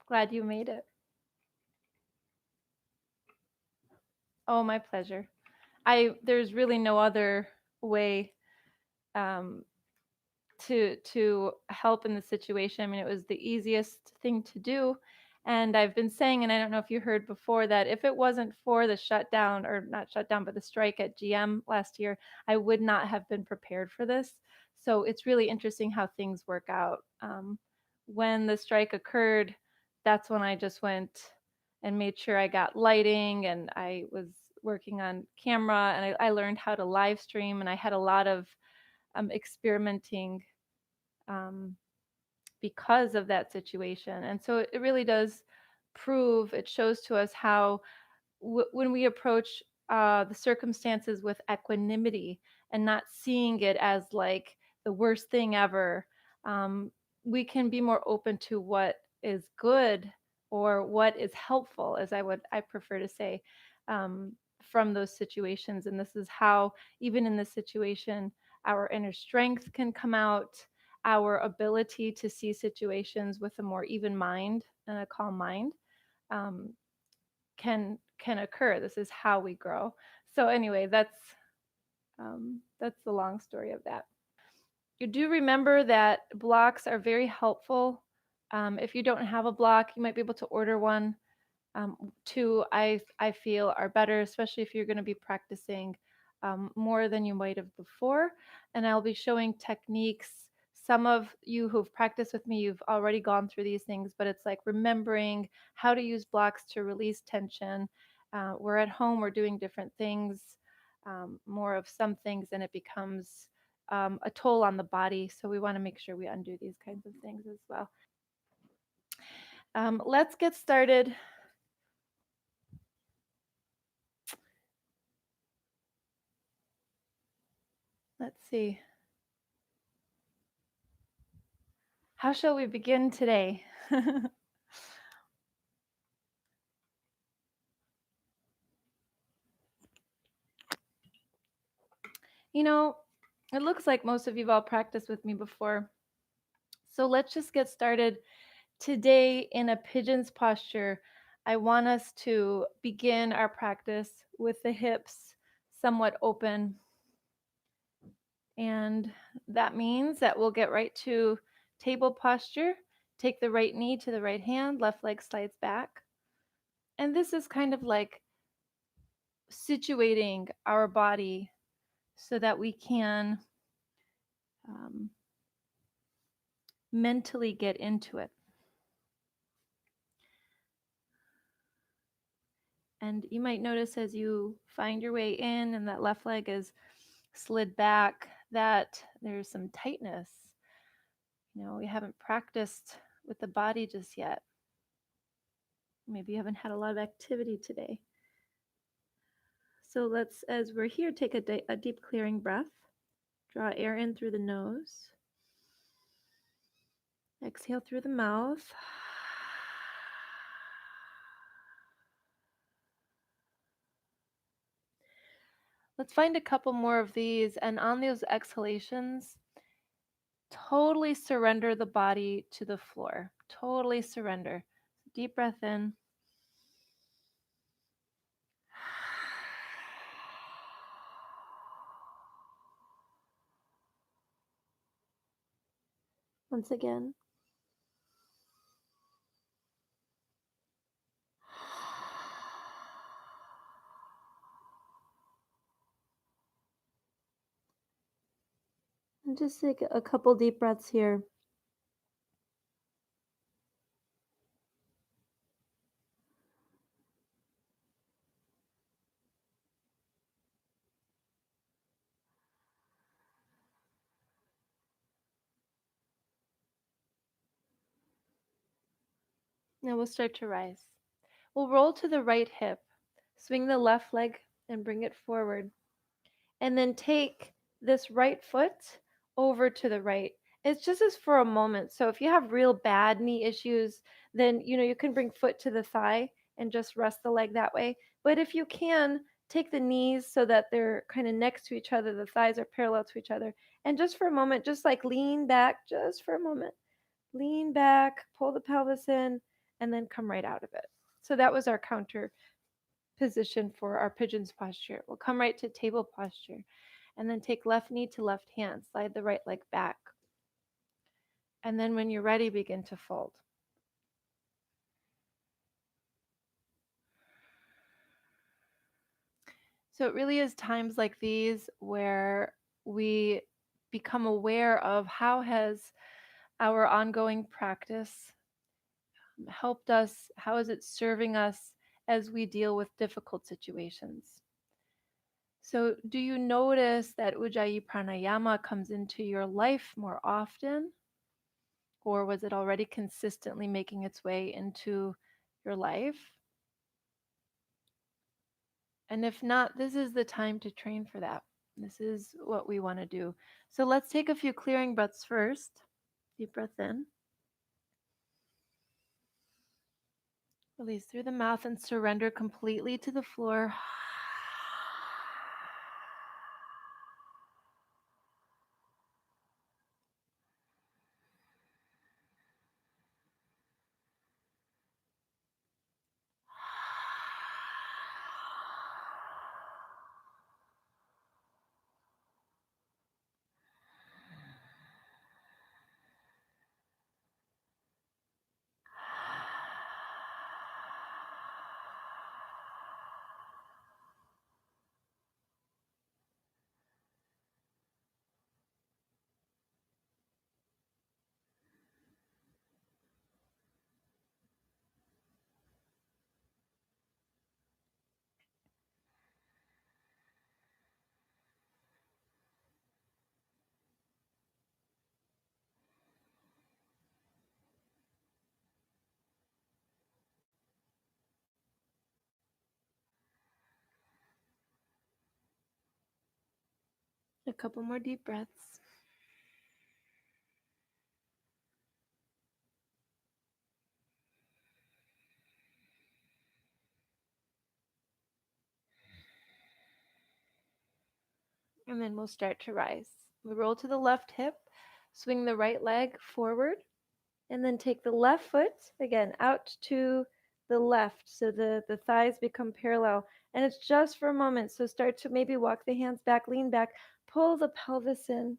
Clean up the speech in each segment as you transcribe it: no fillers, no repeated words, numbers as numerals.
Glad you made it. Oh, my pleasure. There's really no other way um, to help in the situation. I mean, it was the easiest thing to do. And I've been saying, and I don't know if you heard before, that if it wasn't for the shutdown, or not shutdown, but the strike at GM last year, I would not have been prepared for this. So it's really interesting how things work out. When the strike occurred, that's when I just went and made sure I got lighting, and I was working on camera, and I learned how to live stream, and I had a lot of experimenting um, because of that situation. And so it really does prove, it shows to us how when we approach the circumstances with equanimity and not seeing it as like the worst thing ever, um, we can be more open to what is good or what is helpful, as I prefer to say, um, from those situations. And this is how, even in this situation, our inner strength can come out, our ability to see situations with a more even mind and a calm mind. Um, can occur. This is how we grow. So anyway, that's the long story of that. You do remember that blocks are very helpful. If you don't have a block, you might be able to order one. Two, I feel, are better, especially if you're going to be practicing more than you might have before. And I'll be showing techniques. Some of you who've practiced with me, you've already gone through these things, but it's like remembering how to use blocks to release tension. We're at home, we're doing different things, more of some things, and it becomes a toll on the body. So we want to make sure we undo these kinds of things as well. Let's get started. Let's see. How shall we begin today? You know, it looks like most of you've all practiced with me before. So let's just get started today in a pigeon's posture. I want us to begin our practice with the hips somewhat open. And that means that we'll get right to table posture. Take the right knee to the right hand, left leg slides back. And this is kind of like situating our body so that we can um, mentally get into it. And you might notice as you find your way in and that left leg is slid back, that there's some tightness. You know, we haven't practiced with the body just yet. Maybe you haven't had a lot of activity today. So let's, as we're here, take a deep clearing breath. Draw air in through the nose. Exhale through the mouth. Let's find a couple more of these, and on those exhalations, totally surrender the body to the floor. Totally surrender. Deep breath in. Once again. And just take a couple deep breaths here. Now we'll start to rise. We'll roll to the right hip, swing the left leg and bring it forward. And then take this right foot over to the right. It's just as for a moment. So if you have real bad knee issues, then you can bring foot to the thigh and just rest the leg that way. But if you can, take the knees so that they're kind of next to each other, the thighs are parallel to each other. And just for a moment, just like lean back just for a moment. Lean back, pull the pelvis in, and then come right out of it. So that was our counter position for our pigeon's posture. We'll come right to table posture and then take left knee to left hand, slide the right leg back. And then when you're ready, begin to fold. So it really is times like these where we become aware of how has our ongoing practice helped us, how is it serving us as we deal with difficult situations. So do you notice that Ujjayi Pranayama comes into your life more often? Or was it already consistently making its way into your life? And if not, this is the time to train for that. This is what we want to do. So let's take a few clearing breaths first. Deep breath in. Release through the mouth and surrender completely to the floor. A couple more deep breaths. And then we'll start to rise. We roll to the left hip, swing the right leg forward, and then take the left foot again out to the left so the thighs become parallel. And it's just for a moment. So start to maybe walk the hands back, lean back, pull the pelvis in.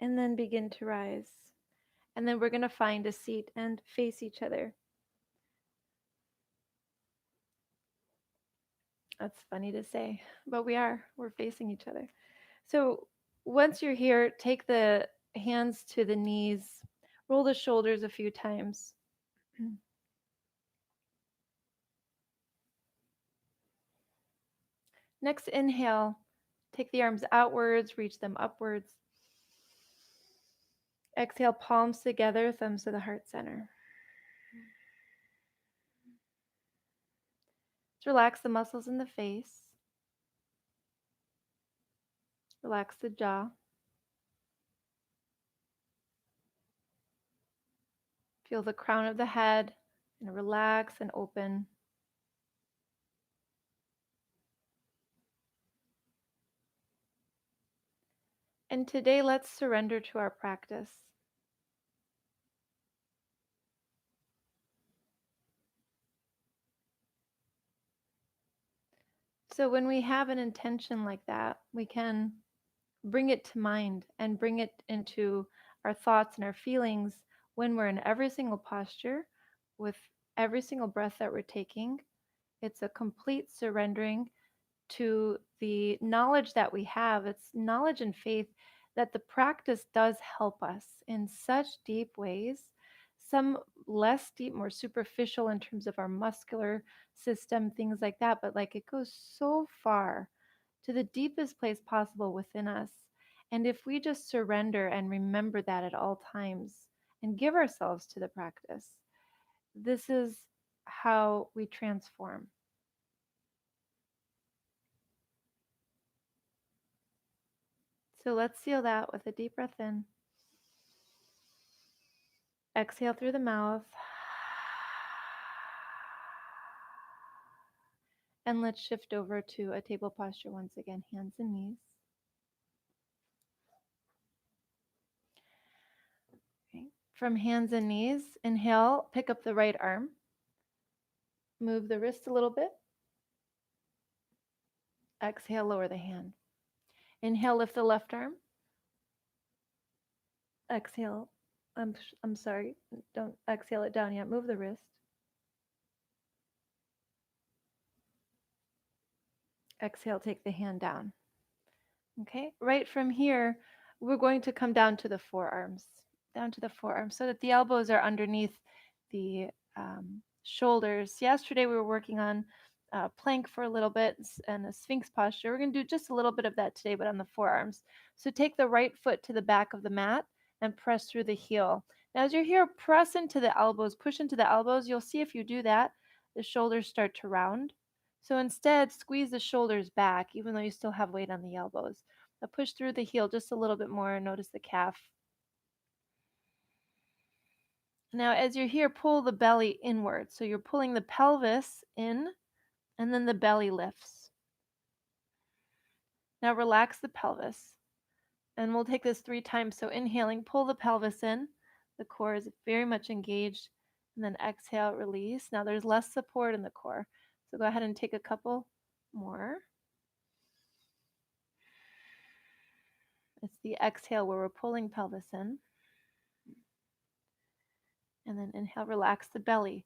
And then begin to rise. And then we're going to find a seat and face each other. That's funny to say, but we're facing each other. So once you're here, take the hands to the knees, roll the shoulders a few times. Next inhale, take the arms outwards, reach them upwards. Exhale, palms together, thumbs to the heart center. Let's relax the muscles in the face. Relax the jaw. Feel the crown of the head and relax and open. And today, let's surrender to our practice. So when we have an intention like that, we can bring it to mind and bring it into our thoughts and our feelings when we're in every single posture with every single breath that we're taking. It's a complete surrendering to the knowledge that we have. It's knowledge and faith that the practice does help us in such deep ways, some less deep, more superficial in terms of our muscular system, things like that, but like it goes so far to the deepest place possible within us. And if we just surrender and remember that at all times and give ourselves to the practice, this is how we transform. So let's seal that with a deep breath in. Exhale through the mouth. And let's shift over to a table posture once again, hands and knees. from hands and knees. Inhale, pick up the right arm. Move the wrist a little bit. Exhale, lower the hand. Inhale, lift the left arm. Exhale. I'm sorry. Don't exhale it down yet. Move the wrist. Exhale, take the hand down. Okay, right from here, we're going to come down to the forearms, so that the elbows are underneath the shoulders. Yesterday, we were working on plank for a little bit and a sphinx posture. We're going to do just a little bit of that today, but on the forearms. So take the right foot to the back of the mat and press through the heel. Now, as you're here, press into the elbows, push into the elbows. You'll see if you do that, the shoulders start to round. So instead, squeeze the shoulders back, even though you still have weight on the elbows. Now push through the heel just a little bit more. Notice the calf. Now, as you're here, pull the belly inward. So you're pulling the pelvis in, and then the belly lifts. Now relax the pelvis. And we'll take this 3 times. So inhaling, pull the pelvis in. The core is very much engaged. And then exhale, release. Now there's less support in the core. So go ahead and take a couple more. It's the exhale where we're pulling pelvis in. And then inhale, relax the belly.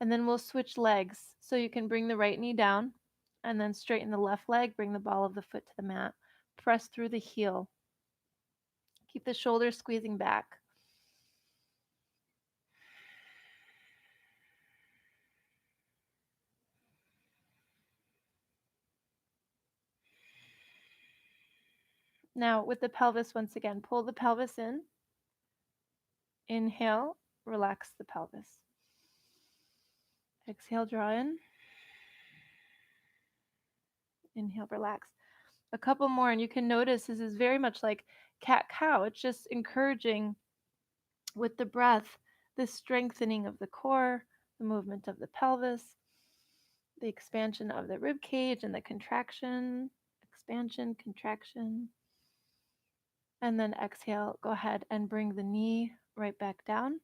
And then we'll switch legs. So you can bring the right knee down and then straighten the left leg, bring the ball of the foot to the mat. Press through the heel. Keep the shoulders squeezing back. Now with the pelvis, once again, pull the pelvis in. Inhale, relax the pelvis. Exhale, draw in. Inhale, relax. A couple more, and you can notice this is very much like cat-cow. It's just encouraging with the breath, the strengthening of the core, the movement of the pelvis, the expansion of the rib cage and the contraction, expansion, contraction. And then exhale, go ahead and bring the knee right back down.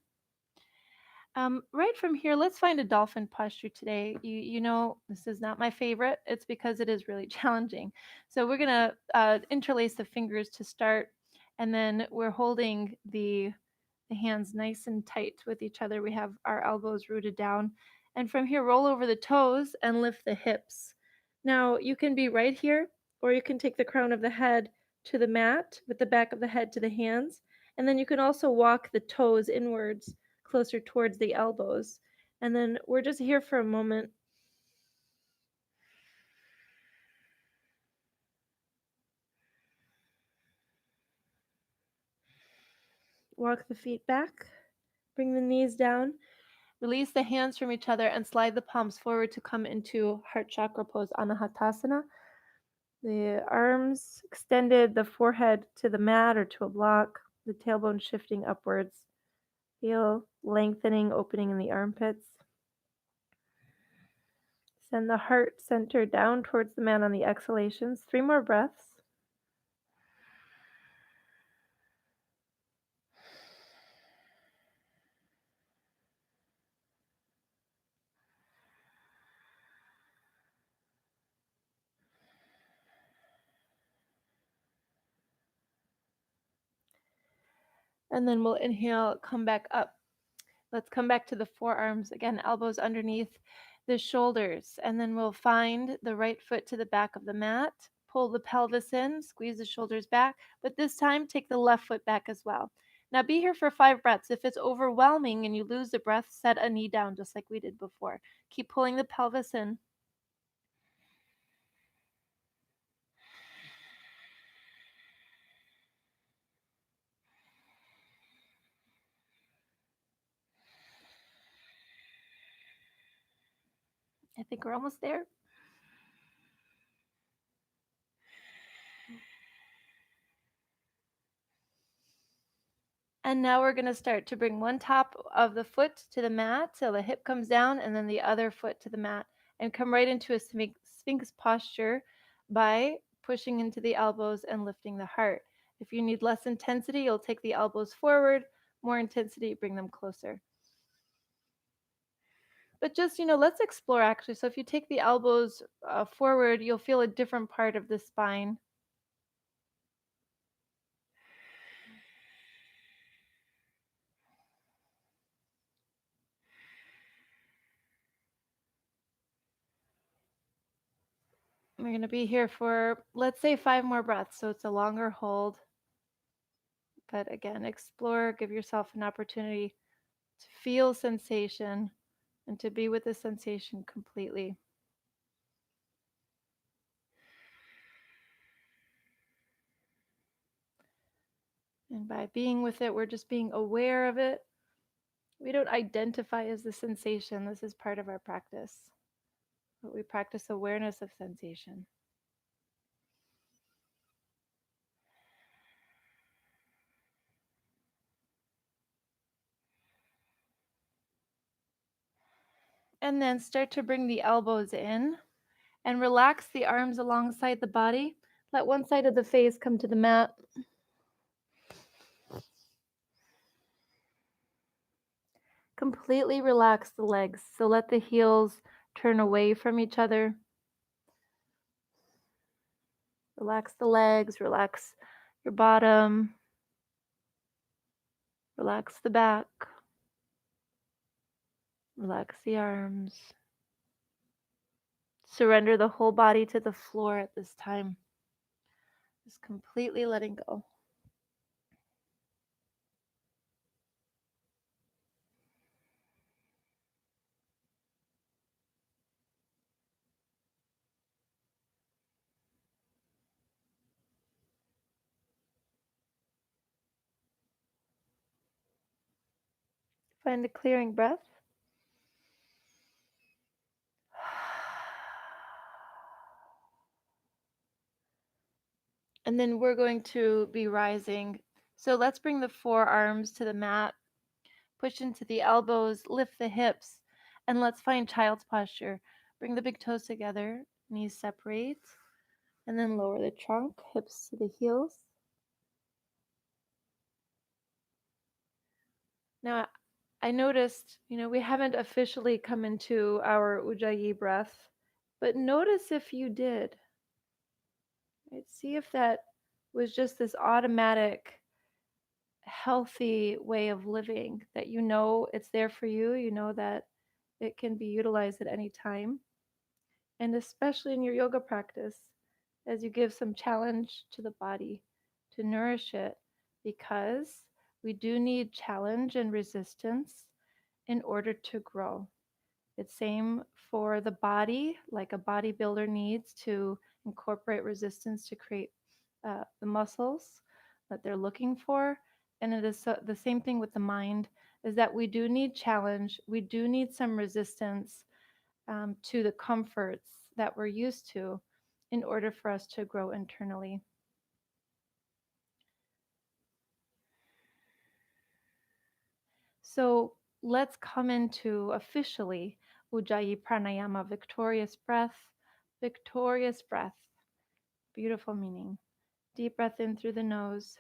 Right from here, let's find a dolphin posture today. You know, this is not my favorite. It's because it is really challenging. So we're going to interlace the fingers to start, and then we're holding the hands nice and tight with each other. We have our elbows rooted down. And from here, roll over the toes and lift the hips. Now, you can be right here, or you can take the crown of the head to the mat with the back of the head to the hands. And then you can also walk the toes inwards closer towards the elbows. And then we're just here for a moment. Walk the feet back, bring the knees down, release the hands from each other and slide the palms forward to come into heart chakra pose, Anahatasana. The arms extended, the forehead to the mat or to a block, the tailbone shifting upwards. Feel lengthening, opening in the armpits. Send the heart center down towards the mat on the exhalations. 3 more breaths. And then we'll inhale, come back up. Let's come back to the forearms. Again, elbows underneath the shoulders. And then we'll find the right foot to the back of the mat. Pull the pelvis in, squeeze the shoulders back. But this time, take the left foot back as well. Now be here for 5 breaths. If it's overwhelming and you lose the breath, set a knee down just like we did before. Keep pulling the pelvis in. I think we're almost there. And now we're going to start to bring one top of the foot to the mat so the hip comes down, and then the other foot to the mat, and come right into a sphinx posture by pushing into the elbows and lifting the heart. If you need less intensity, you'll take the elbows forward, more intensity, bring them closer. But just, let's explore actually. So if you take the elbows forward, you'll feel a different part of the spine. We're going to be here for, let's say, 5 more breaths. So it's a longer hold. But again, explore, give yourself an opportunity to feel sensation and to be with the sensation completely. And by being with it, we're just being aware of it. We don't identify as the sensation. This is part of our practice. But we practice awareness of sensation. And then start to bring the elbows in and relax the arms alongside the body. Let one side of the face come to the mat. Completely relax the legs. So let the heels turn away from each other. Relax the legs, relax your bottom, relax the back, relax the arms. Surrender the whole body to the floor at this time. Just completely letting go. Find a clearing breath. And then we're going to be rising. So let's bring the forearms to the mat. Push into the elbows, lift the hips, and let's find child's posture. Bring the big toes together, knees separate, and then lower the trunk, hips to the heels. Now, I noticed, we haven't officially come into our Ujjayi breath, but notice if you did. Right? See if that was just this automatic, healthy way of living that it's there for you, that it can be utilized at any time. And especially in your yoga practice, as you give some challenge to the body to nourish it, because we do need challenge and resistance in order to grow. It's same for the body, like a bodybuilder needs to incorporate resistance to create the muscles that they're looking for. And it is the same thing with the mind, is that we do need challenge. We do need some resistance to the comforts that we're used to in order for us to grow internally. So let's come into officially Ujjayi Pranayama, victorious breath, victorious breath. Beautiful meaning. Deep breath in through the nose.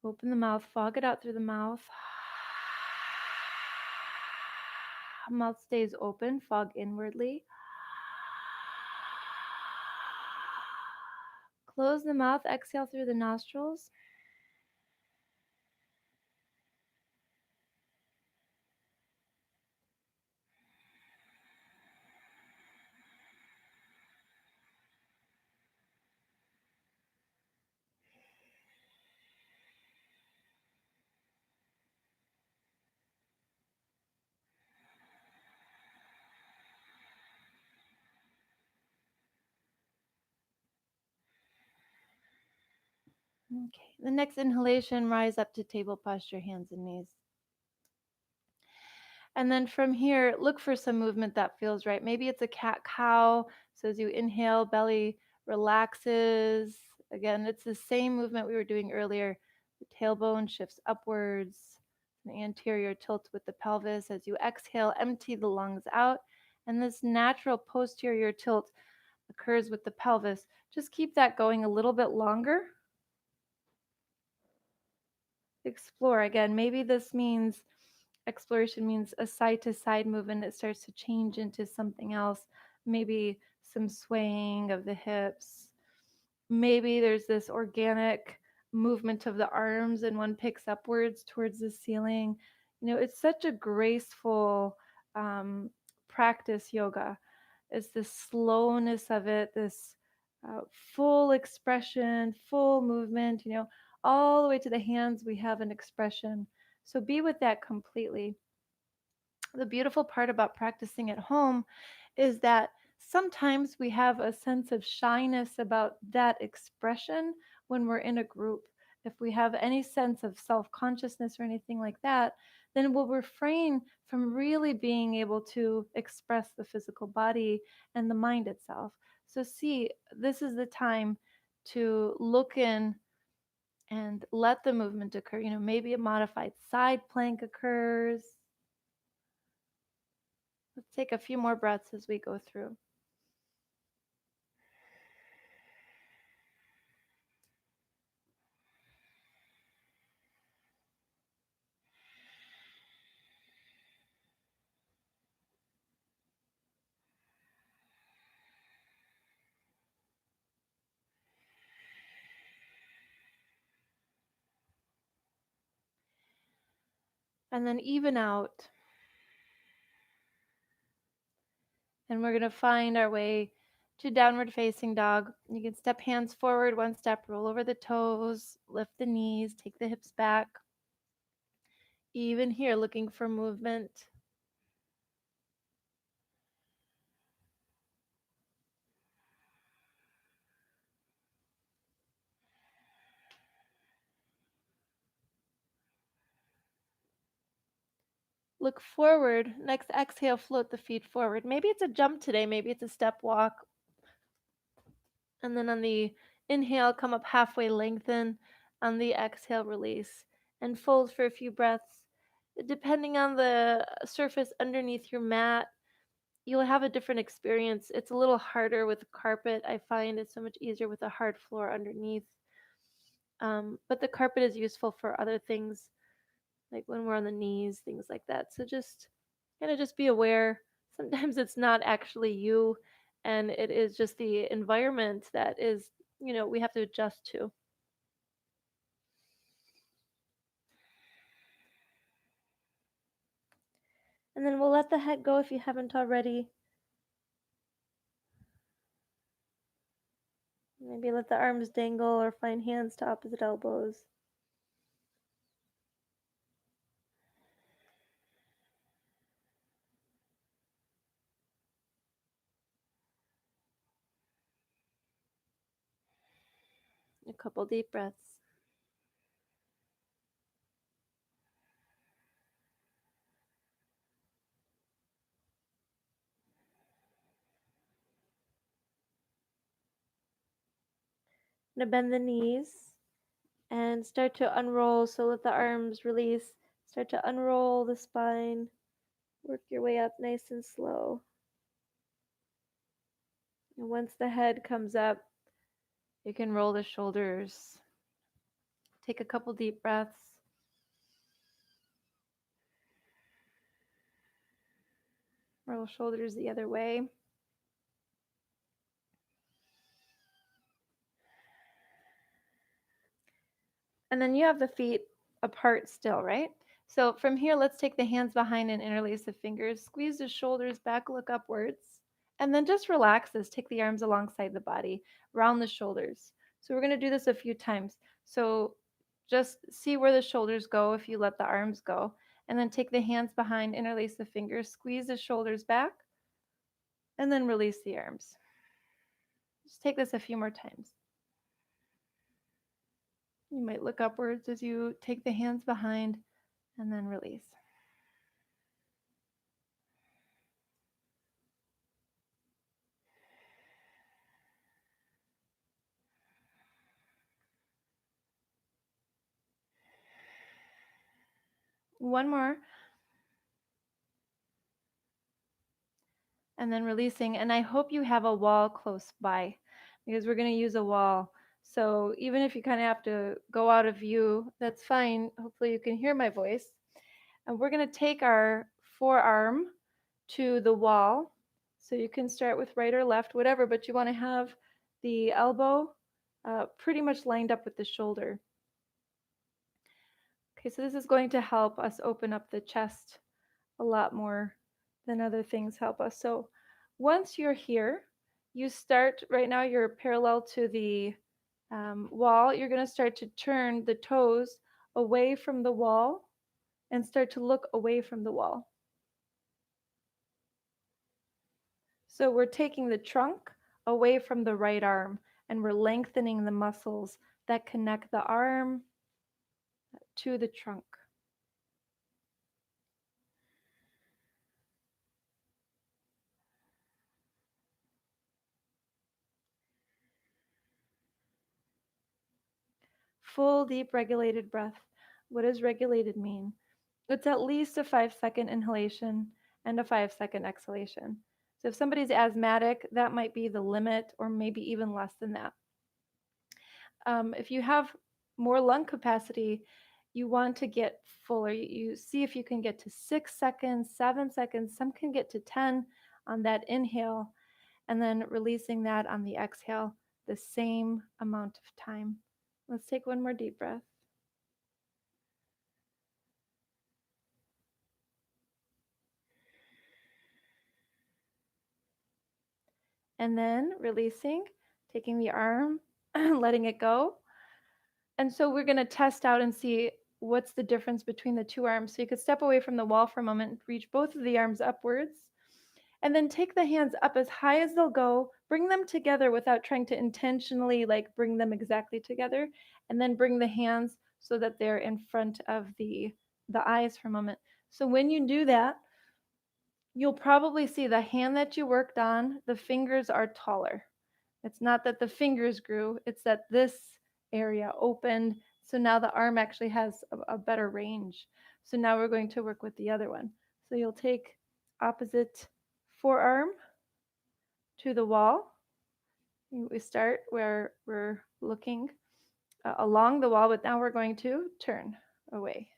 Open the mouth, fog it out through the mouth. Mouth stays open, fog inwardly. Close the mouth, exhale through the nostrils. Okay, the next inhalation, rise up to table posture, hands and knees. And then from here, look for some movement that feels right. Maybe it's a cat-cow. So as you inhale, belly relaxes. Again, it's the same movement we were doing earlier. The tailbone shifts upwards, an anterior tilt with the pelvis. As you exhale, empty the lungs out. And this natural posterior tilt occurs with the pelvis. Just keep that going a little bit longer. explore again. Maybe this means exploration means a side to side movement that starts to change into something else. Maybe some swaying of the hips. Maybe there's this organic movement of the arms and one picks upwards towards the ceiling. It's such a graceful um, practice, yoga. It's the slowness of it, this full expression, full movement, all the way to the hands, we have an expression. So be with that completely. The beautiful part about practicing at home is that sometimes we have a sense of shyness about that expression when we're in a group. If we have any sense of self consciousness or anything like that, then we'll refrain from really being able to express the physical body and the mind itself. So, see, this is the time to look in and let the movement occur. Maybe a modified side plank occurs. Let's take a few more breaths as we go through. And then even out. And we're going to find our way to downward facing dog. You can step hands forward, one step, roll over the toes, lift the knees, take the hips back. Even here, looking for movement. Look forward. Next exhale, float the feet forward. Maybe it's a jump today, maybe it's a step walk. And then on the inhale, come up halfway, lengthen. On the exhale, release. And fold for a few breaths. Depending on the surface underneath your mat, you'll have a different experience. It's a little harder with carpet. I find it's so much easier with a hard floor underneath. But the carpet is useful for other things, like when we're on the knees, things like that. So just just be aware. Sometimes it's not actually you, and it is just the environment that is, we have to adjust to. And then we'll let the head go if you haven't already. Maybe let the arms dangle or find hands to opposite elbows. A couple deep breaths. Now bend the knees and start to unroll. So let the arms release. Start to unroll the spine. Work your way up nice and slow. And once the head comes up, you can roll the shoulders. Take a couple deep breaths. Roll shoulders the other way. And then you have the feet apart still, right? So from here, let's take the hands behind and interlace the fingers. Squeeze the shoulders back, look upwards. And then just relax this. Take the arms alongside the body, round the shoulders. So we're going to do this a few times. So just see where the shoulders go if you let the arms go. And then take the hands behind, interlace the fingers, squeeze the shoulders back, and then release the arms. Just take this a few more times. You might look upwards as you take the hands behind and then release. One more. And then releasing. And I hope you have a wall close by because we're going to use a wall So even if you kind of have to go out of view, that's fine. Hopefully you can hear my voice. And we're going to take our forearm to the wall. So you can start with right or left, whatever, but you want to have the elbow pretty much lined up with the shoulder. Okay, so this is going to help us open up the chest a lot more than other things help us. So once you're here, you start, right now you're parallel to the wall. You're going to start to turn the toes away from the wall and start to look away from the wall. So we're taking the trunk away from the right arm and we're lengthening the muscles that connect the arm to the trunk. Full, deep, regulated breath. What does regulated mean? It's at least a 5-second inhalation and a 5-second exhalation. So if somebody's asthmatic, that might be the limit, or maybe even less than that. If you have more lung capacity, you want to get fuller. You see if you can get to 6 seconds, 7 seconds. Some can get to 10 on that inhale, and then releasing that on the exhale, the same amount of time. Let's take one more deep breath. And then releasing, taking the arm, letting it go. And so we're going to test out and see what's the difference between the two arms. So you could step away from the wall for a moment, reach both of the arms upwards, and then take the hands up as high as they'll go, bring them together without trying to intentionally like bring them exactly together, and then bring the hands so that they're in front of the eyes for a moment. So when you do that, you'll probably see the hand that you worked on, the fingers are taller. It's not that the fingers grew, it's that this area opened. So now the arm actually has a better range. So now we're going to work with the other one. So you'll take opposite forearm to the wall. We start where we're looking along the wall, but now we're going to turn away.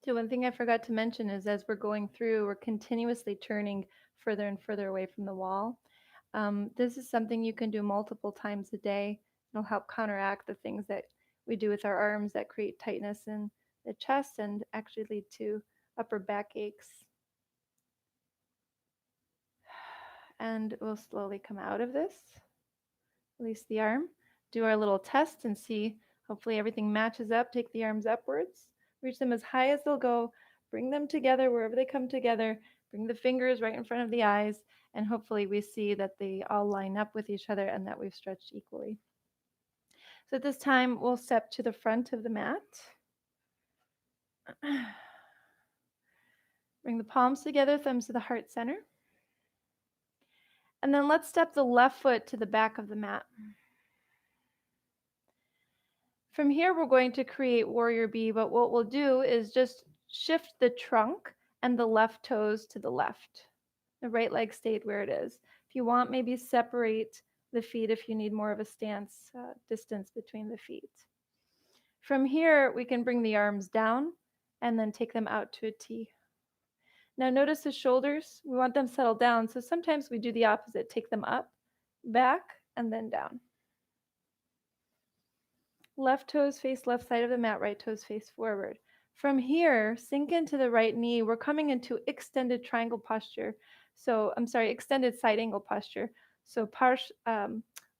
So one thing I forgot to mention is as we're going through, we're continuously turning further and further away from the wall. This is something you can do multiple times a day. It'll help counteract the things that we do with our arms that create tightness in the chest and actually lead to upper back aches. And we'll slowly come out of this. Release the arm. Do our little test and see. Hopefully everything matches up. Take the arms upwards. Reach them as high as they'll go. Bring them together wherever they come together. Bring the fingers right in front of the eyes. And hopefully we see that they all line up with each other and that we've stretched equally. So at this time, we'll step to the front of the mat. Bring the palms together, thumbs to the heart center. And then let's step the left foot to the back of the mat. From here, we're going to create warrior bee, but what we'll do is just shift the trunk and the left toes to the left. The right leg stayed where it is. If you want, maybe separate the feet if you need more of a stance distance between the feet. From here, we can bring the arms down and then take them out to a T. Now notice the shoulders, we want them settled down. So sometimes we do the opposite, take them up, back, and then down. Left toes face left side of the mat, right toes face forward. From here, sink into the right knee. We're coming into extended triangle posture. So, I'm sorry, extended side angle posture. So, Uttita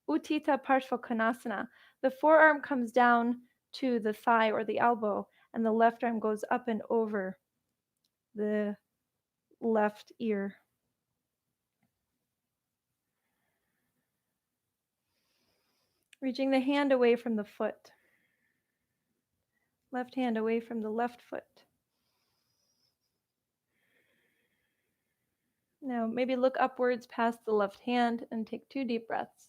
Parshva Konasana. The forearm comes down to the thigh or the elbow, and the left arm goes up and over the left ear. Reaching the hand away from the foot. Left hand away from the left foot. Now, maybe look upwards past the left hand and take 2 deep breaths.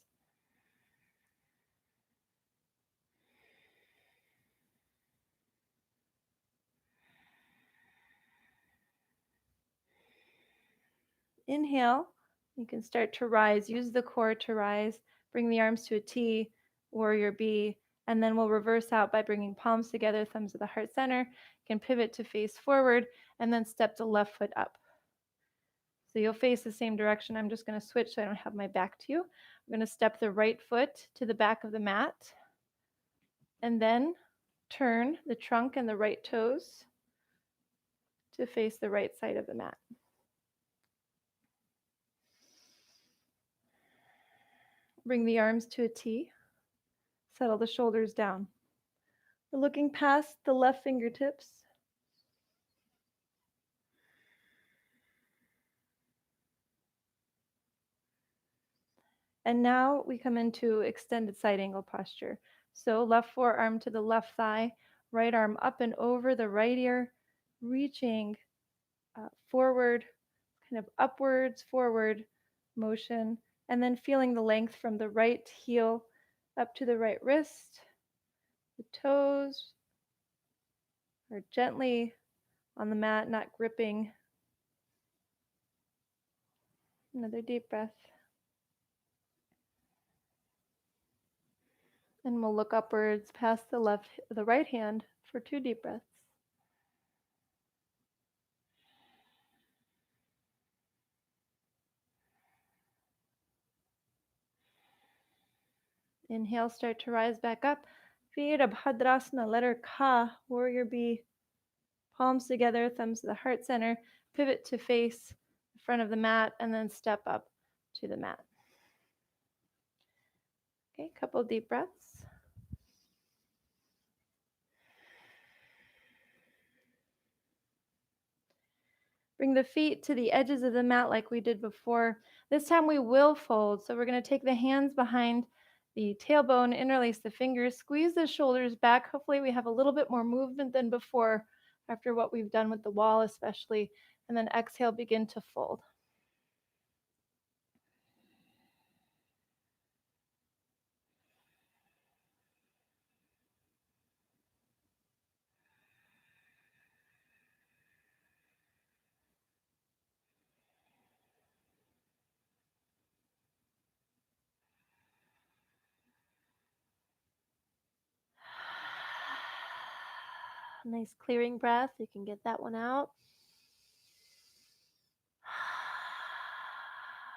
Inhale, you can start to rise. Use the core to rise. Bring the arms to a T, warrior B, and then we'll reverse out by bringing palms together, thumbs at the heart center. You can pivot to face forward, and then step the left foot up. So you'll face the same direction. I'm just going to switch so I don't have my back to you. I'm going to step the right foot to the back of the mat, and then turn the trunk and the right toes to face the right side of the mat. Bring the arms to a T. Settle the shoulders down. We're looking past the left fingertips. And now we come into extended side angle posture. So left forearm to the left thigh, right arm up and over the right ear, reaching forward, kind of upwards, forward motion, and then feeling the length from the right heel up to the right wrist. The toes are gently on the mat, not gripping. Another deep breath. And we'll look upwards past the right hand for 2 deep breaths. Inhale, start to rise back up. Virabhadrasana, letter Ka, warrior B. Palms together, thumbs to the heart center. Pivot to face the front of the mat and then step up to the mat. Okay, couple deep breaths. Bring the feet to the edges of the mat like we did before. This time we will fold. So we're going to take the hands behind the tailbone, interlace the fingers, squeeze the shoulders back. Hopefully we have a little bit more movement than before after what we've done with the wall especially. And then exhale, begin to fold. Nice clearing breath. You can get that one out.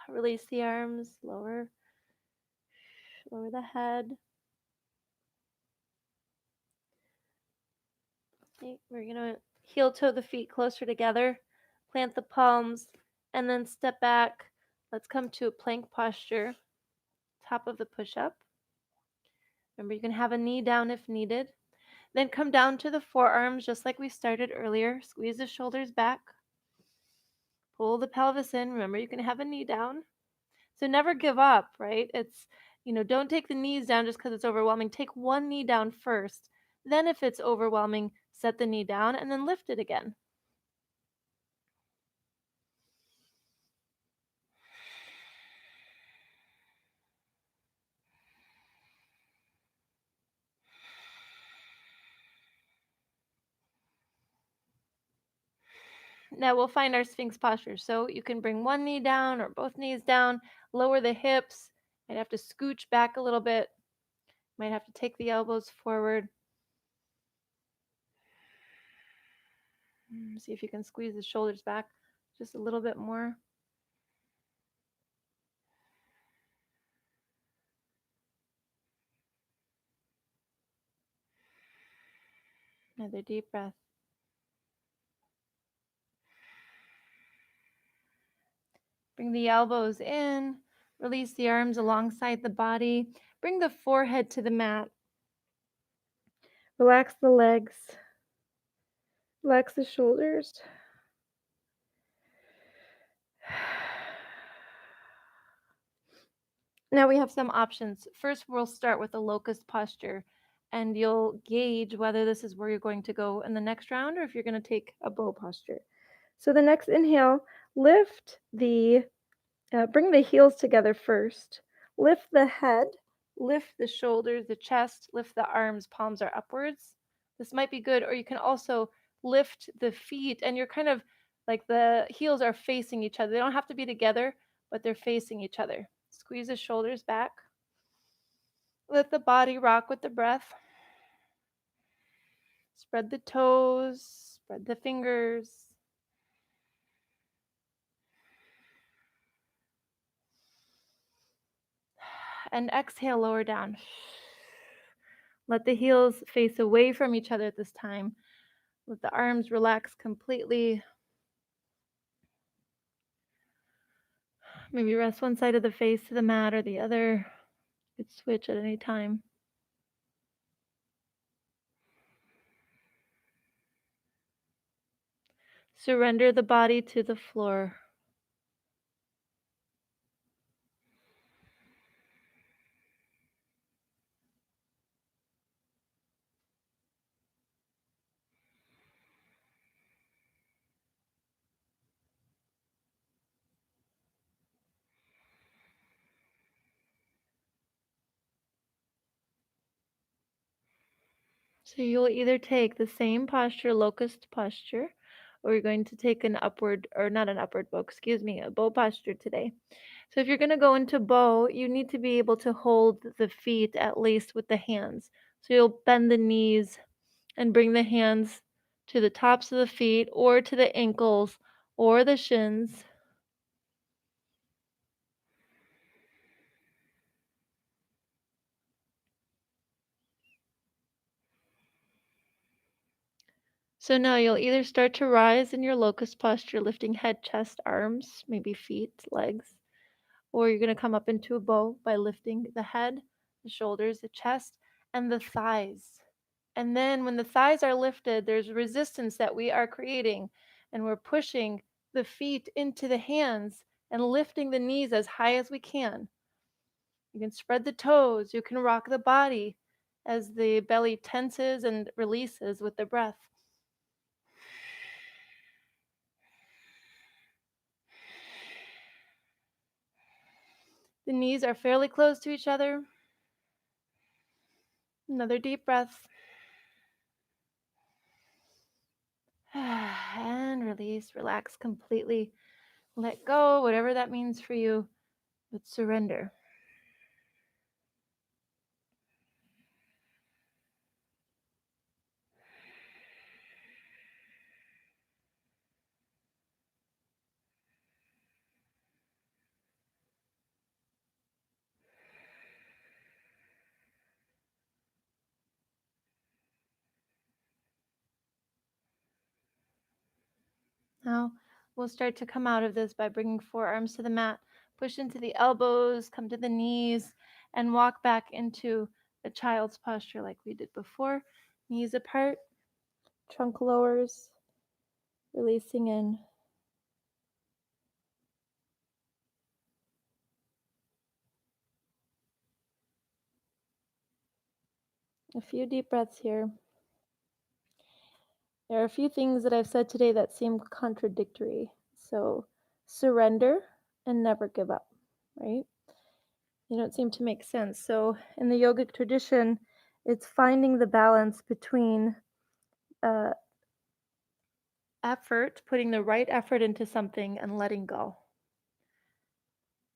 Release the arms, lower the head. Okay, we're going to heel toe the feet closer together, plant the palms, and then step back. Let's come to a plank posture, top of the push-up. Remember, you can have a knee down if needed. Then come down to the forearms, just like we started earlier. Squeeze the shoulders back. Pull the pelvis in. Remember, you can have a knee down. So never give up, right? It's, don't take the knees down just because it's overwhelming. Take one knee down first. Then if it's overwhelming, set the knee down and then lift it again. Now we'll find our Sphinx posture. So you can bring one knee down or both knees down, lower the hips. Might have to scooch back a little bit. Might have to take the elbows forward. See if you can squeeze the shoulders back just a little bit more. Another deep breath. Bring the elbows in. Release the arms alongside the body. Bring the forehead to the mat. Relax the legs. Relax the shoulders. Now we have some options. First, we'll start with a locust posture, and you'll gauge whether this is where you're going to go in the next round or if you're going to take a bow posture. So the next inhale, bring the heels together first. Lift the head, lift the shoulders, the chest, lift the arms, palms are upwards. This might be good, or you can also lift the feet, and you're kind of like the heels are facing each other. They don't have to be together, but they're facing each other. Squeeze the shoulders back. Let the body rock with the breath. Spread the toes, spread the fingers. And exhale, lower down. Let the heels face away from each other at this time. Let the arms relax completely. Maybe rest one side of the face to the mat or the other. You could switch at any time. Surrender the body to the floor. So you'll either take the same posture, locust posture, or you're going to take an upward, or not an upward bow, excuse me, a bow posture today. So if you're going to go into bow, you need to be able to hold the feet at least with the hands. So you'll bend the knees and bring the hands to the tops of the feet or to the ankles or the shins. So now you'll either start to rise in your locust posture, lifting head, chest, arms, maybe feet, legs, or you're going to come up into a bow by lifting the head, the shoulders, the chest, and the thighs. And then when the thighs are lifted, there's resistance that we are creating, and we're pushing the feet into the hands and lifting the knees as high as we can. You can spread the toes, you can rock the body as the belly tenses and releases with the breath. The knees are fairly close to each other. Another deep breath. And release, relax completely. Let go, whatever that means for you, but surrender. Now we'll start to come out of this by bringing forearms to the mat. Push into the elbows, come to the knees, and walk back into a child's posture like we did before. Knees apart, trunk lowers, releasing in. A few deep breaths here. There are a few things that I've said today that seem contradictory. So surrender and never give up, right? They don't seem to make sense. So in the yogic tradition, it's finding the balance between effort, putting the right effort into something, and letting go.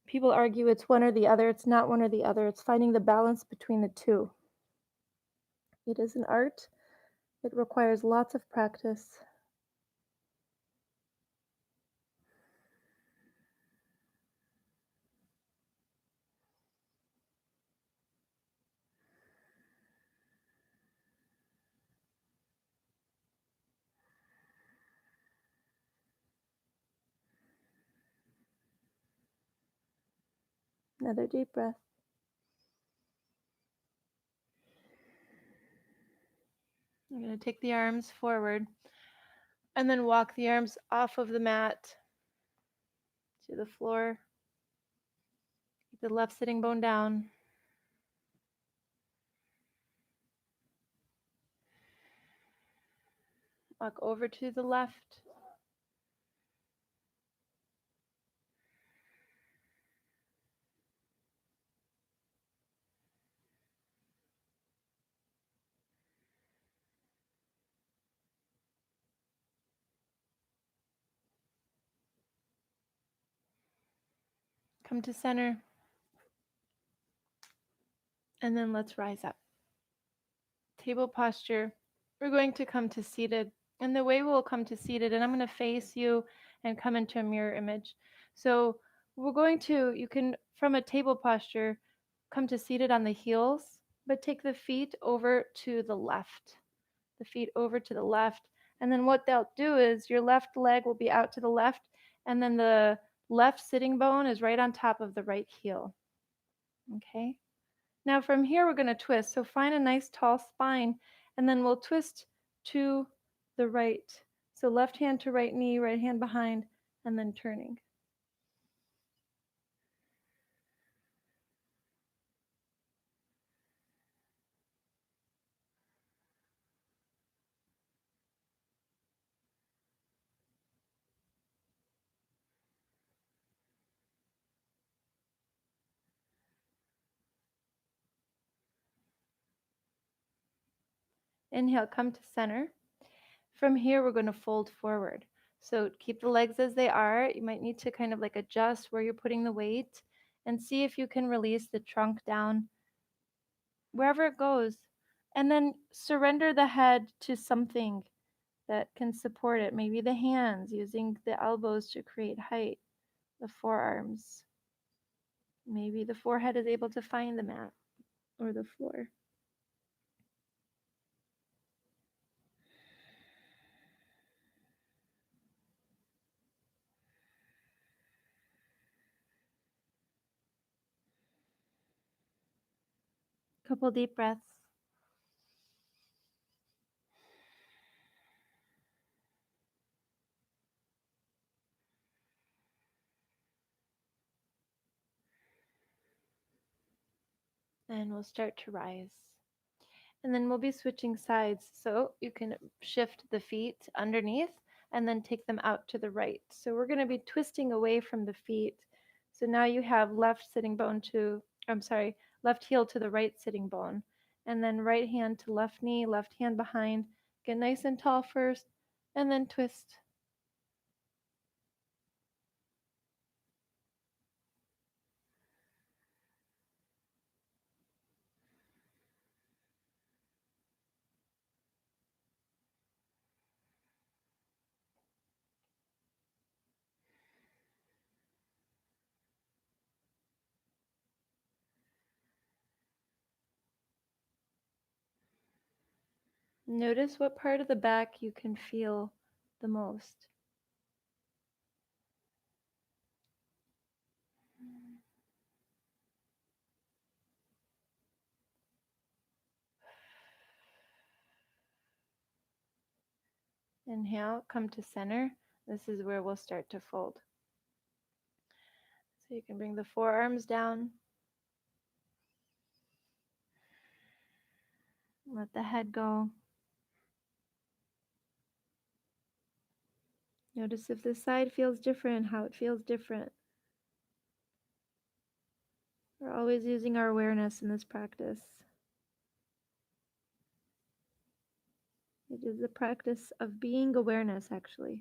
People argue it's one or the other. It's not one or the other. It's finding the balance between the two. It is an art. It requires lots of practice. Another deep breath. I'm going to take the arms forward and then walk the arms off of the mat to the floor. Keep the left sitting bone down. Walk over to the left. Come to center. And then let's rise up. Table posture. We're going to come to seated. And the way we'll come to seated, and I'm going to face you and come into a mirror image. So we're going to, you can, from a table posture, come to seated on the heels, but take the feet over to the left. The feet over to the left. And then what they'll do is your left leg will be out to the left, and then the left sitting bone is right on top of the right heel. Okay? Now from here, we're going to twist. So find a nice tall spine, and then we'll twist to the right. So left hand to right knee, right hand behind, and then turning. Inhale, come to center. From here, we're going to fold forward. So keep the legs as they are. You might need to kind of like adjust where you're putting the weight and see if you can release the trunk down wherever it goes. And then surrender the head to something that can support it. Maybe the hands, using the elbows to create height, the forearms. Maybe the forehead is able to find the mat or the floor. Couple deep breaths. And we'll start to rise. And then we'll be switching sides. So you can shift the feet underneath and then take them out to the right. So we're going to be twisting away from the feet. So now you have left sitting bone to, left heel to the right sitting bone. And then right hand to left knee, left hand behind. Get nice and tall first, and then twist. Notice what part of the back you can feel the most. Inhale, come to center. This is where we'll start to fold. So you can bring the forearms down. Let the head go. Notice if this side feels different, how it feels different. We're always using our awareness in this practice. It is the practice of being awareness, actually.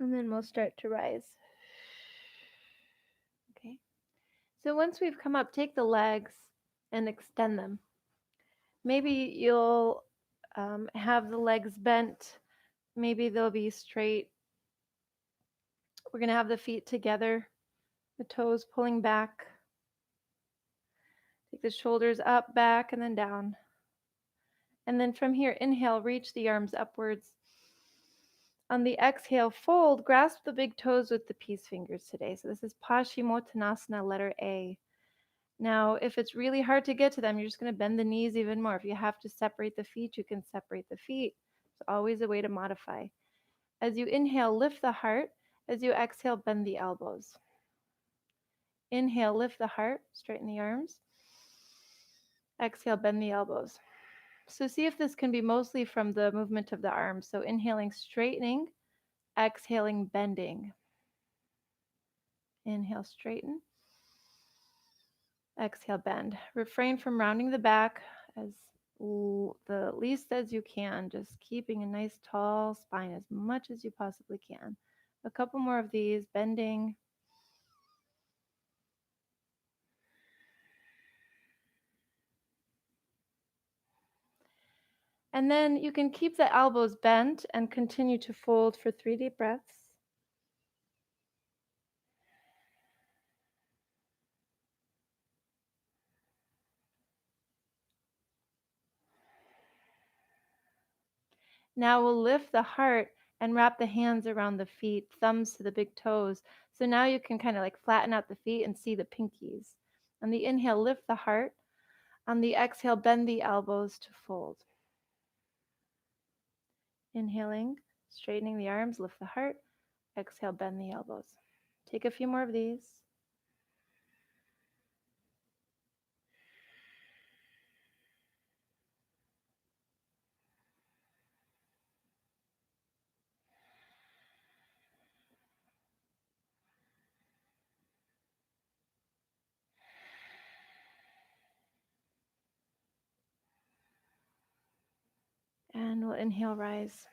And then we'll start to rise. Okay. So once we've come up, take the legs and extend them. Maybe you'll have the legs bent. Maybe they'll be straight. We're going to have the feet together, the toes pulling back. Take the shoulders up, back, and then down. And then from here, inhale, reach the arms upwards. On the exhale, fold, grasp the big toes with the peace fingers today. So this is Paschimottanasana, letter A. Now, if it's really hard to get to them, you're just going to bend the knees even more. If you have to separate the feet, you can separate the feet. It's always a way to modify. As you inhale, lift the heart. As you exhale, bend the elbows. Inhale, lift the heart, straighten the arms. Exhale, bend the elbows. So see if this can be mostly from the movement of the arms. So inhaling, straightening, exhaling, bending. Inhale, straighten. Exhale, bend. Refrain from rounding the back as the least as you can, just keeping a nice tall spine as much as you possibly can. A couple more of these, bending. And then you can keep the elbows bent and continue to fold for 3 deep breaths. Now we'll lift the heart and wrap the hands around the feet, thumbs to the big toes. So now you can kind of like flatten out the feet and see the pinkies. On the inhale, lift the heart. On the exhale, bend the elbows to fold. Inhaling, straightening the arms, lift the heart. Exhale, bend the elbows. Take a few more of these. And we'll inhale, rise.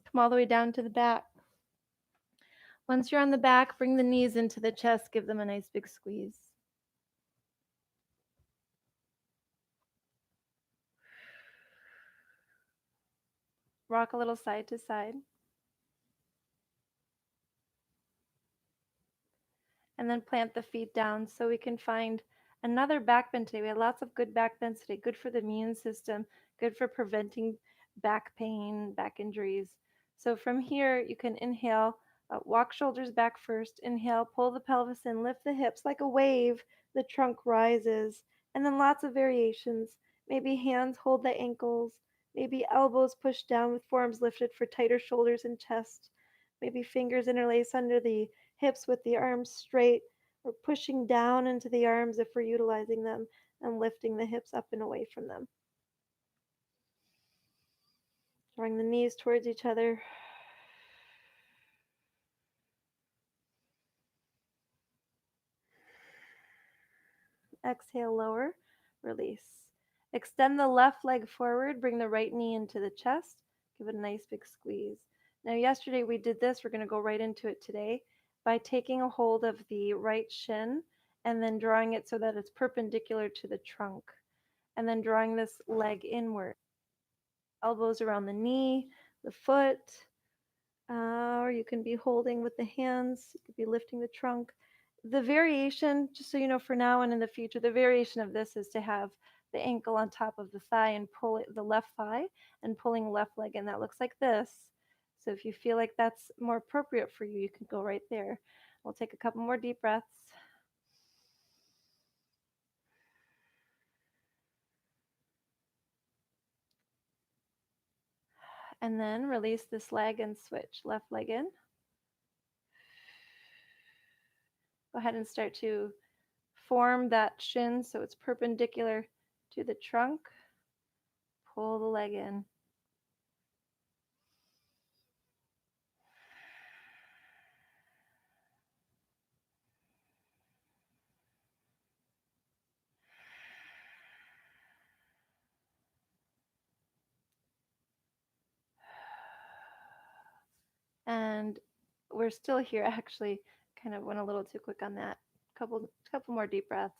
Come all the way down to the back. Once you're on the back, bring the knees into the chest, give them a nice big squeeze. Rock a little side to side. And then plant the feet down so we can find another back bend today. We had lots of good back bends today, good for the immune system, good for preventing back pain, back injuries. So from here, you can inhale, walk shoulders back first. Inhale, pull the pelvis in, lift the hips like a wave. The trunk rises. And then lots of variations. Maybe hands hold the ankles. Maybe elbows push down with forearms lifted for tighter shoulders and chest. Maybe fingers interlace under the hips with the arms straight, or pushing down into the arms if we're utilizing them, and lifting the hips up and away from them. Drawing the knees towards each other. Exhale, lower, release. Extend the left leg forward, bring the right knee into the chest, give it a nice big squeeze. Now, yesterday we did this, we're going to go right into it today by taking a hold of the right shin and then drawing it so that it's perpendicular to the trunk, and then drawing this leg inward. Elbows around the knee, the foot, or you can be holding with the hands, you could be lifting the trunk. The variation, just so you know, for now and in the future, the variation of this is to have the ankle on top of the thigh and pull it, the left thigh, and pulling left leg, and that looks like this. So if you feel like that's more appropriate for you, you can go right there. We'll take a couple more deep breaths. And then release this leg and switch. Left leg in. Go ahead and start to form that shin so it's perpendicular to the trunk. Pull the leg in. And we're still here. Actually, kind of went a little too quick on that. Couple more deep breaths.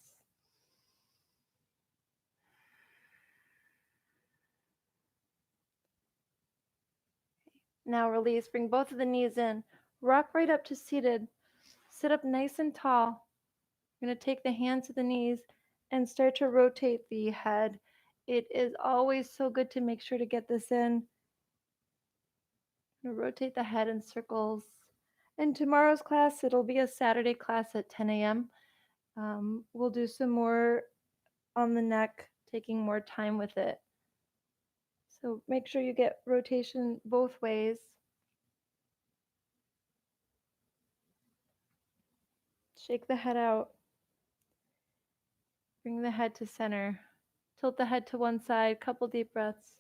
Now release. Bring both of the knees in. Rock right up to seated. Sit up nice and tall. You're going to take the hands to the knees and start to rotate the head. It is always so good to make sure to get this in. Rotate the head in circles. In tomorrow's class, it'll be a Saturday class at 10 a.m. We'll do some more on the neck, taking more time with it. So make sure you get rotation both ways. Shake the head out. Bring the head to center. Tilt the head to one side. Couple deep breaths.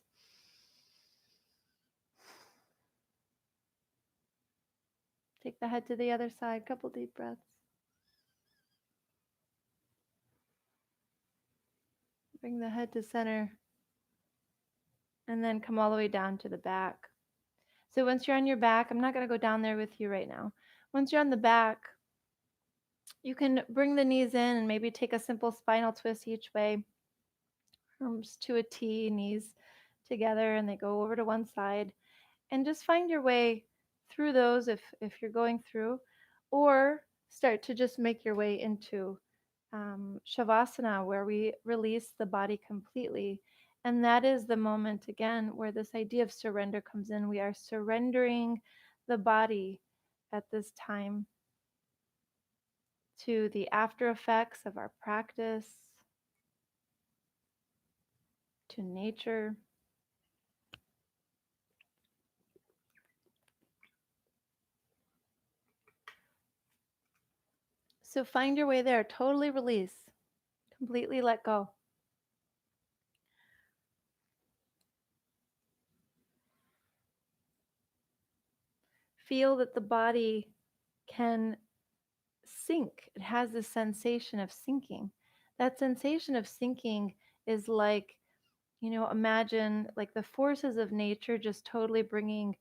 Take the head to the other side. Couple deep breaths. Bring the head to center. And then come all the way down to the back. So once you're on your back, I'm not going to go down there with you right now. Once you're on the back, you can bring the knees in and maybe take a simple spinal twist each way. Arms to a T, knees together, and they go over to one side. And just find your way through those if you're going through, or start to just make your way into Shavasana, where we release the body completely. And that is the moment, again, where this idea of surrender comes in. We are surrendering the body at this time to the after effects of our practice, to nature. So find your way there, totally release, completely let go. Feel that the body can sink. It has this sensation of sinking. That sensation of sinking is like, imagine like the forces of nature just totally bringing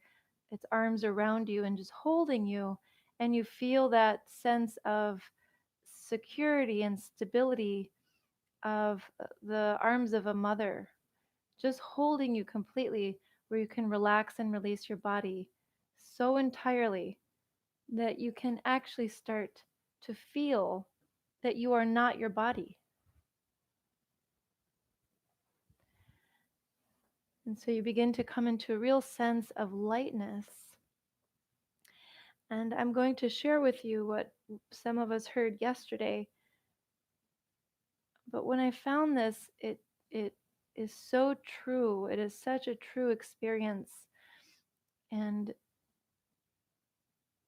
its arms around you and just holding you. And you feel that sense of security and stability of the arms of a mother, just holding you completely, where you can relax and release your body so entirely that you can actually start to feel that you are not your body. And so you begin to come into a real sense of lightness. And I'm going to share with you what some of us heard yesterday. But when I found this, it is so true. It is such a true experience. And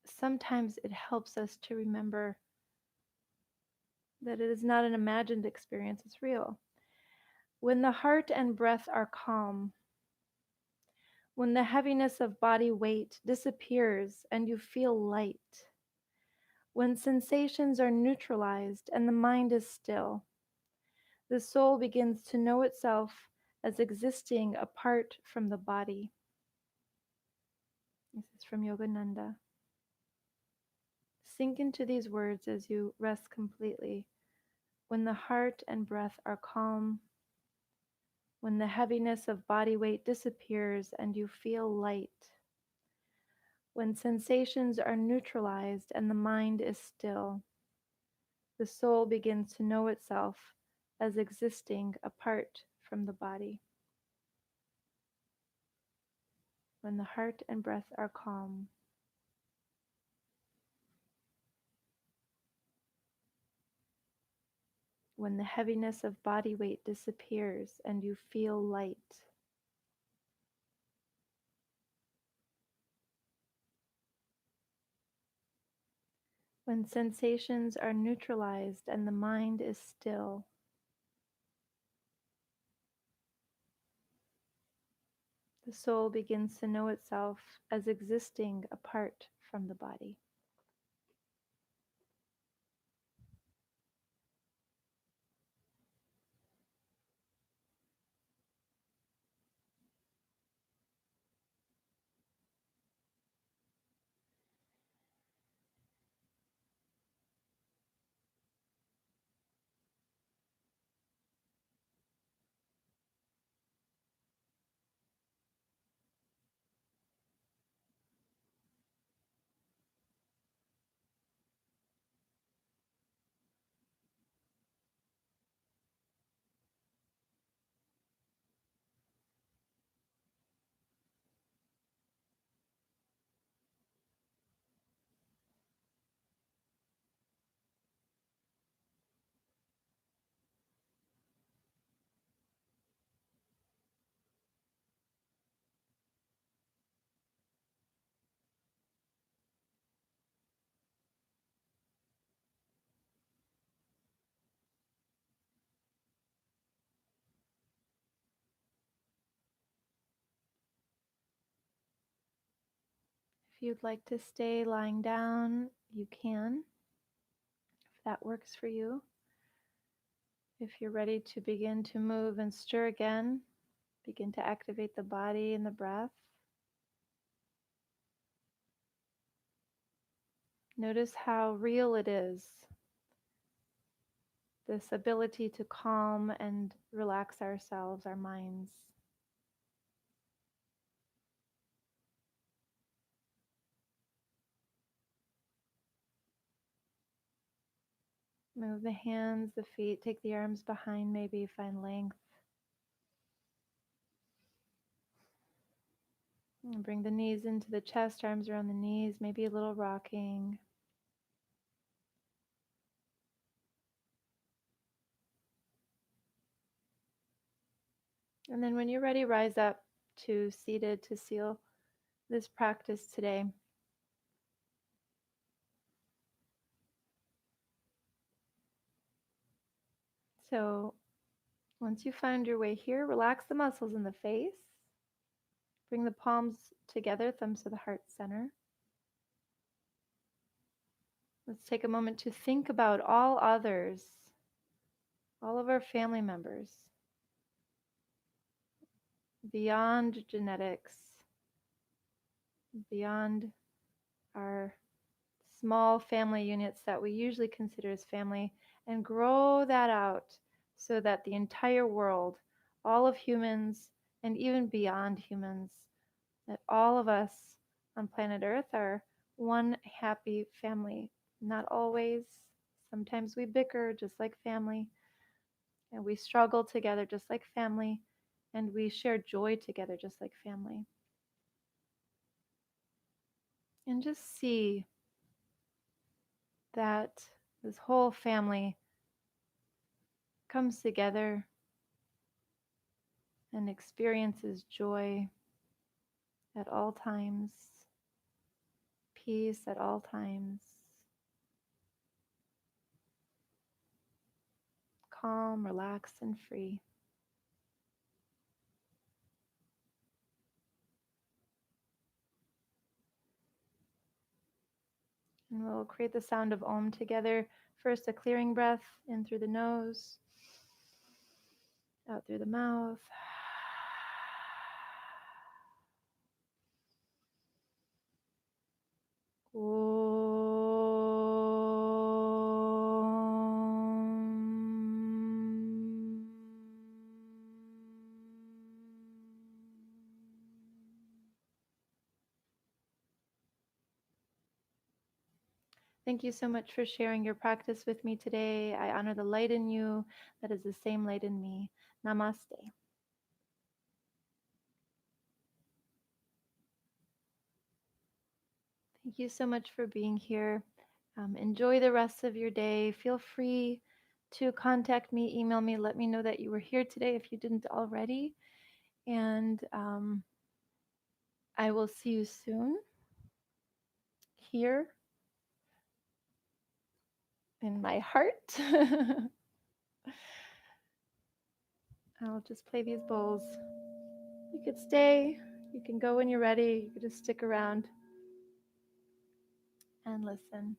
sometimes it helps us to remember that it is not an imagined experience, it's real. When the heart and breath are calm, when the heaviness of body weight disappears and you feel light, when sensations are neutralized and the mind is still, the soul begins to know itself as existing apart from the body. This is from Yogananda. Sink into these words as you rest completely. When the heart and breath are calm, when the heaviness of body weight disappears and you feel light, when sensations are neutralized and the mind is still, the soul begins to know itself as existing apart from the body. When the heart and breath are calm, when the heaviness of body weight disappears and you feel light, when sensations are neutralized and the mind is still, the soul begins to know itself as existing apart from the body. If you'd like to stay lying down, you can, if that works for you. If you're ready to begin to move and stir again, begin to activate the body and the breath. Notice how real it is, this ability to calm and relax ourselves, our minds. Move the hands, the feet, take the arms behind, maybe find length. And bring the knees into the chest, arms around the knees, maybe a little rocking. And then when you're ready, rise up to seated to seal this practice today. So once you find your way here, relax the muscles in the face. Bring the palms together, thumbs to the heart center. Let's take a moment to think about all others, all of our family members, beyond genetics, beyond our small family units that we usually consider as family, and grow that out so that the entire world, all of humans, and even beyond humans, that all of us on planet Earth are one happy family. Not always. Sometimes we bicker just like family, and we struggle together just like family, and we share joy together just like family. And just see that this whole family comes together and experiences joy at all times, peace at all times, calm, relaxed, and free. And we'll create the sound of Om together. First, a clearing breath in through the nose, out through the mouth. Thank you so much for sharing your practice with me today. I honor the light in you that is the same light in me. Namaste. Thank you so much for being here. Enjoy the rest of your day. Feel free to contact me, email me, let me know that you were here today if you didn't already. And I will see you soon here in my heart. I'll just play these bowls. You could stay, you can go when you're ready, you could just stick around and listen.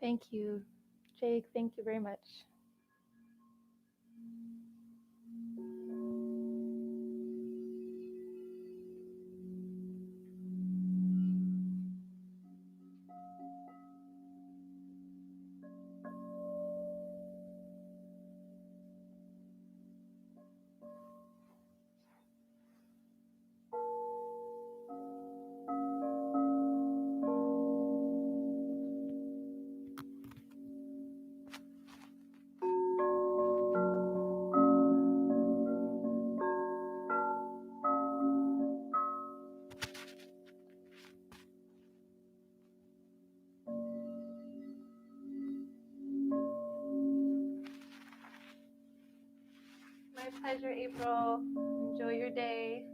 Thank you, Jake. Thank you very much. pleasure, April. Enjoy your day.